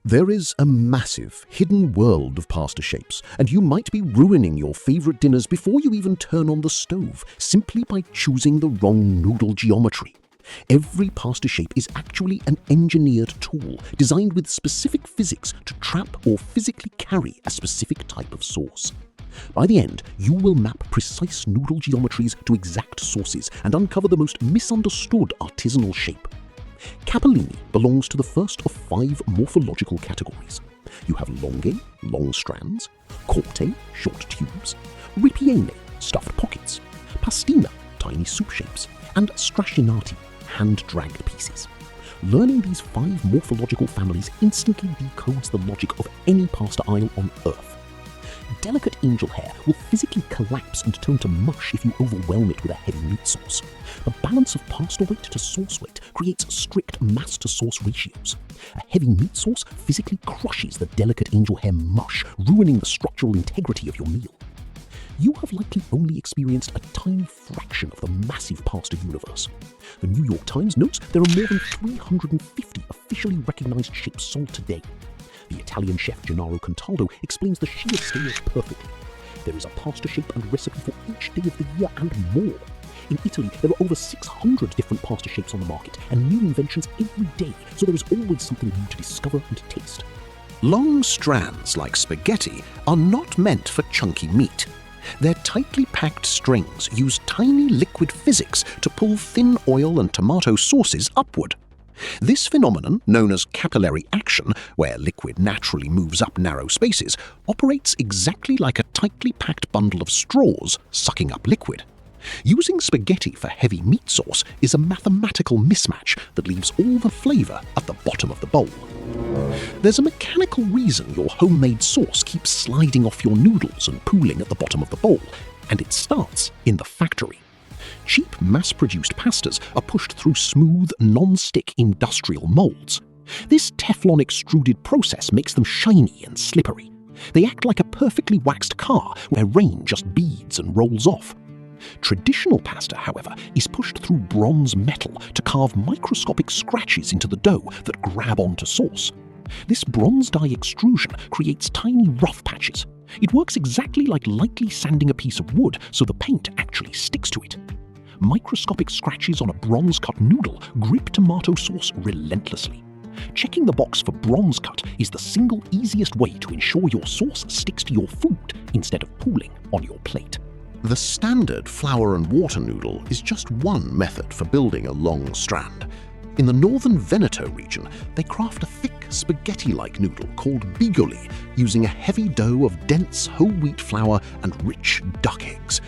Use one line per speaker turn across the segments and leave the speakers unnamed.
There is a massive, hidden world of pasta shapes, and you might be ruining your favorite dinners before you even turn on the stove, simply by choosing the wrong noodle geometry. Every pasta shape is actually an engineered tool designed with specific physics to trap or physically carry a specific type of sauce. By the end, you will map precise noodle geometries to exact sources and uncover the most misunderstood artisanal shape. Capellini belongs to the first of 5 morphological categories. You have longe, long strands, corte, short tubes, ripiene, stuffed pockets, pastina, tiny soup shapes, and stracciati, hand-dragged pieces. Learning these 5 morphological families instantly decodes the logic of any pasta aisle on Earth. Delicate angel hair will physically collapse and turn to mush if you overwhelm it with a heavy meat sauce. The balance of pasta weight to sauce weight creates strict mass-to-sauce ratios. A heavy meat sauce physically crushes the delicate angel hair mush, ruining the structural integrity of your meal. You have likely only experienced a tiny fraction of the massive pasta universe. The New York Times notes there are more than 350 officially recognized shapes sold today. The Italian chef Gennaro Contaldo explains the sheer scale perfectly. There is a pasta shape and recipe for each day of the year and more. In Italy, there are over 600 different pasta shapes on the market and new inventions every day, so there is always something new to discover and taste.
Long strands like spaghetti are not meant for chunky meat. Their tightly packed strings use tiny liquid physics to pull thin oil and tomato sauces upward. This phenomenon, known as capillary action, where liquid naturally moves up narrow spaces, operates exactly like a tightly packed bundle of straws sucking up liquid. Using spaghetti for heavy meat sauce is a mathematical mismatch that leaves all the flavor at the bottom of the bowl. There's a mechanical reason your homemade sauce keeps sliding off your noodles and pooling at the bottom of the bowl, and it starts in the factory. Cheap, mass-produced pastas are pushed through smooth, non-stick industrial molds. This Teflon extruded process makes them shiny and slippery. They act like a perfectly waxed car where rain just beads and rolls off. Traditional pasta, however, is pushed through bronze metal to carve microscopic scratches into the dough that grab onto sauce. This bronze dye extrusion creates tiny rough patches. It works exactly like lightly sanding a piece of wood so the paint actually sticks to it. Microscopic scratches on a bronze-cut noodle grip tomato sauce relentlessly. Checking the box for bronze cut is the single easiest way to ensure your sauce sticks to your food instead of pooling on your plate.
The standard flour and water noodle is just one method for building a long strand. In the northern Veneto region, they craft a thick spaghetti-like noodle called Bigoli using a heavy dough of dense whole wheat flour and rich duck eggs.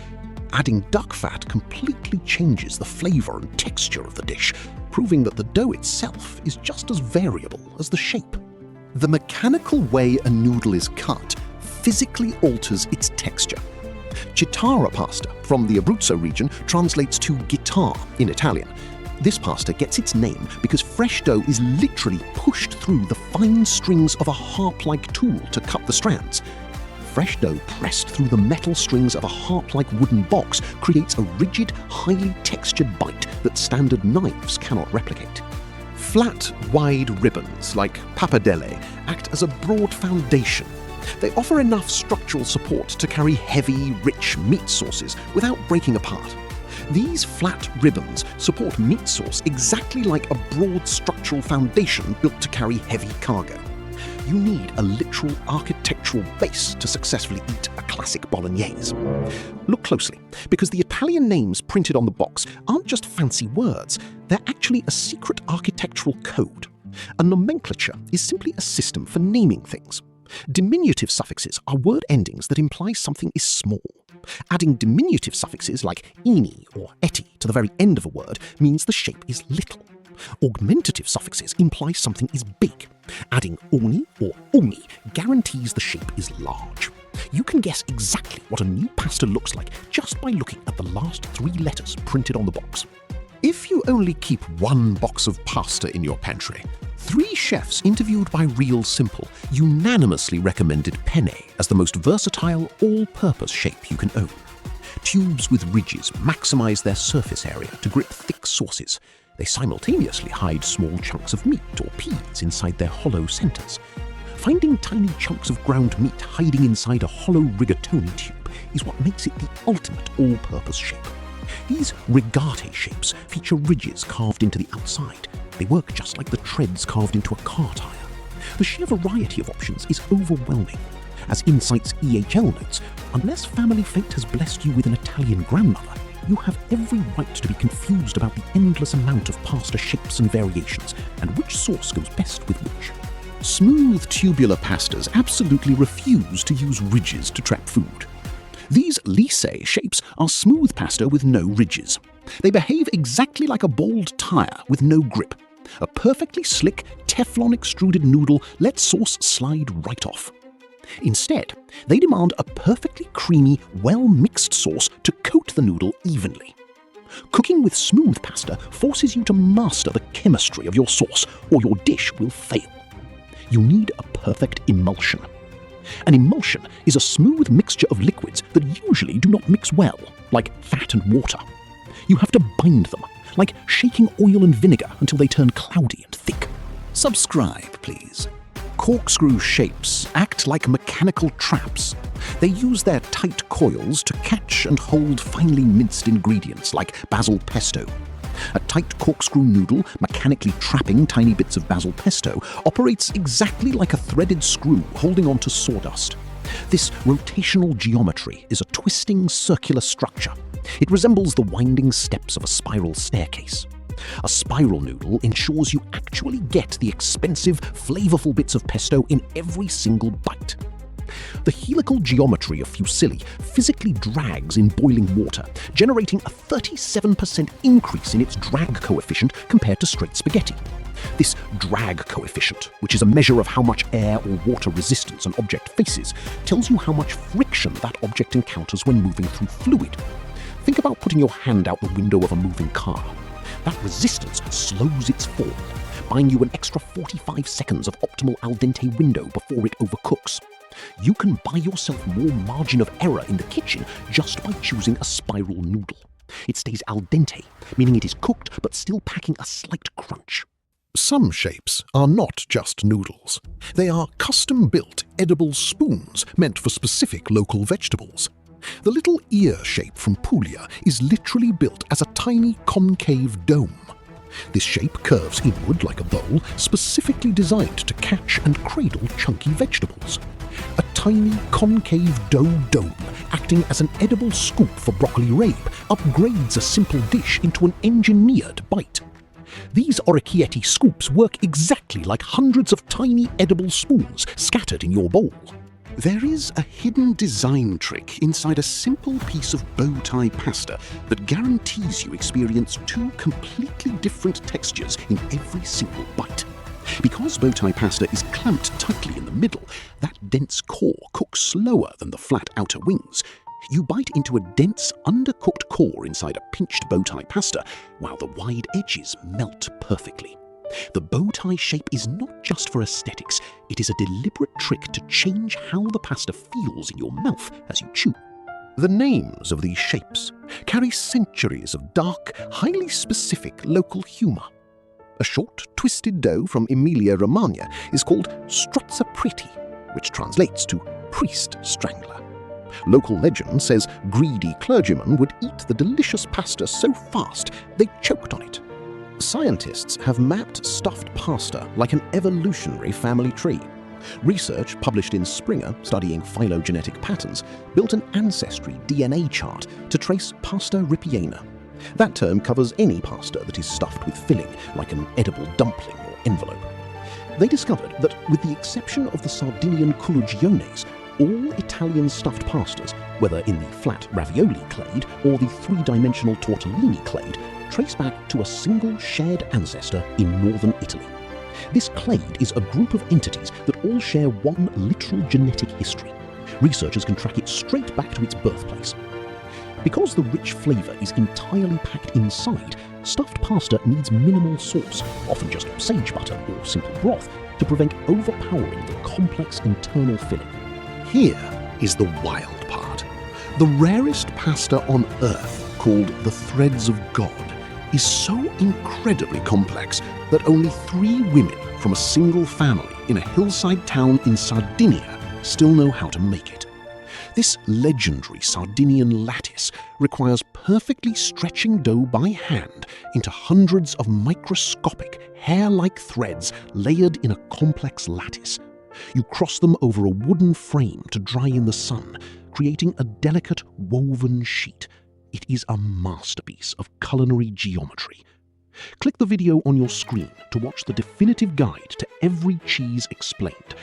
Adding duck fat completely changes the flavor and texture of the dish, proving that the dough itself is just as variable as the shape. The mechanical way a noodle is cut physically alters its texture. Chitarra pasta from the Abruzzo region translates to guitar in Italian. This pasta gets its name because fresh dough is literally pushed through the fine strings of a harp-like tool to cut the strands. Fresh dough pressed through the metal strings of a harp-like wooden box creates a rigid, highly textured bite that standard knives cannot replicate. Flat, wide ribbons like pappardelle act as a broad foundation. They offer enough structural support to carry heavy, rich meat sauces without breaking apart. These flat ribbons support meat sauce exactly like a broad structural foundation built to carry heavy cargo. You need a literal architectural base to successfully eat a classic bolognese. Look closely, because the Italian names printed on the box aren't just fancy words, they're actually a secret architectural code. A nomenclature is simply a system for naming things. Diminutive suffixes are word endings that imply something is small. Adding diminutive suffixes like ini or eti to the very end of a word means the shape is little. Augmentative suffixes imply something is big. Adding oni or oni guarantees the shape is large. You can guess exactly what a new pasta looks like just by looking at the last 3 letters printed on the box. If you only keep one box of pasta in your pantry, 3 chefs interviewed by Real Simple unanimously recommended penne as the most versatile, all-purpose shape you can own. Tubes with ridges maximize their surface area to grip thick sauces. They simultaneously hide small chunks of meat or peas inside their hollow centers.
Finding tiny chunks of ground meat hiding inside a hollow rigatoni tube is what makes it the ultimate all-purpose shape. These rigate shapes feature ridges carved into the outside. They work just like the treads carved into a car tire. The sheer variety of options is overwhelming. As Insight's EHL notes, unless family fate has blessed you with an Italian grandmother, you have every right to be confused about the endless amount of pasta shapes and variations, and which sauce goes best with which. Smooth tubular pastas absolutely refuse to use ridges to trap food. These lisse shapes are smooth pasta with no ridges. They behave exactly like a bald tire with no grip. A perfectly slick, Teflon extruded noodle lets sauce slide right off. Instead, they demand a perfectly creamy, well-mixed sauce to coat the noodle evenly. Cooking with smooth pasta forces you to master the chemistry of your sauce, or your dish will fail. You need a perfect emulsion. An emulsion is a smooth mixture of liquids that usually do not mix well, like fat and water. You have to bind them, like shaking oil and vinegar until they turn cloudy and thick. Subscribe, please. Corkscrew shapes act like mechanical traps. They use their tight coils to catch and hold finely minced ingredients like basil pesto. A tight corkscrew noodle, mechanically trapping tiny bits of basil pesto, operates exactly like a threaded screw holding onto sawdust. This rotational geometry is a twisting circular structure. It resembles the winding steps of a spiral staircase. A spiral noodle ensures you actually get the expensive, flavorful bits of pesto in every single bite. The helical geometry of fusilli physically drags in boiling water, generating a 37% increase in its drag coefficient compared to straight spaghetti. This drag coefficient, which is a measure of how much air or water resistance an object faces, tells you how much friction that object encounters when moving through fluid. Think about putting your hand out the window of a moving car. That resistance slows its fall, buying you an extra 45 seconds of optimal al dente window before it overcooks. You can buy yourself more margin of error in the kitchen just by choosing a spiral noodle. It stays al dente, meaning it is cooked but still packing a slight crunch.
Some shapes are not just noodles. They are custom-built edible spoons meant for specific local vegetables. The little ear shape from Puglia is literally built as a tiny concave dome. This shape curves inward like a bowl, specifically designed to catch and cradle chunky vegetables. A tiny concave dough dome, acting as an edible scoop for broccoli rabe, upgrades a simple dish into an engineered bite. These orecchiette scoops work exactly like hundreds of tiny edible spoons scattered in your bowl. There is a hidden design trick inside a simple piece of bow tie pasta that guarantees you experience two completely different textures in every single bite. Because bow tie pasta is clamped tightly in the middle, that dense core cooks slower than the flat outer wings. You bite into a dense, undercooked core inside a pinched bow tie pasta, while the wide edges melt perfectly. The bow tie shape is not just for aesthetics, it is a deliberate trick to change how the pasta feels in your mouth as you chew. The names of these shapes carry centuries of dark, highly specific local humour. A short, twisted dough from Emilia-Romagna is called Strozzapreti, which translates to priest strangler. Local legend says greedy clergymen would eat the delicious pasta so fast they choked on it. Scientists have mapped stuffed pasta like an evolutionary family tree. Research published in Springer, studying phylogenetic patterns, built an ancestry DNA chart to trace pasta ripiena. That term covers any pasta that is stuffed with filling, like an edible dumpling or envelope. They discovered that, with the exception of the Sardinian culugiones, all Italian stuffed pastas, whether in the flat ravioli clade or the three-dimensional tortellini clade, trace back to a single shared ancestor in northern Italy. This clade is a group of entities that all share one literal genetic history. Researchers can track it straight back to its birthplace. Because the rich flavour is entirely packed inside, stuffed pasta needs minimal sauce, often just sage butter or simple broth, to prevent overpowering the complex internal filling. Here is the wild part. The rarest pasta on earth, called the Threads of God, is so incredibly complex that only 3 women from a single family
in a hillside town in Sardinia still know how to make it. This legendary Sardinian lattice requires perfectly stretching dough by hand into hundreds of microscopic, hair-like threads layered in a complex lattice. You cross them over a wooden frame to dry in the sun, creating a delicate woven sheet. It is a masterpiece of culinary geometry. Click the video on your screen to watch the definitive guide to every cheese explained.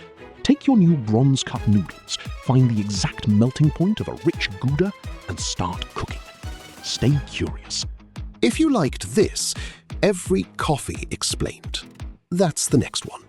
Take your new bronze-cut noodles, find the exact melting point of a rich Gouda, and start cooking. Stay curious. If you liked this, every coffee explained, that's the next one.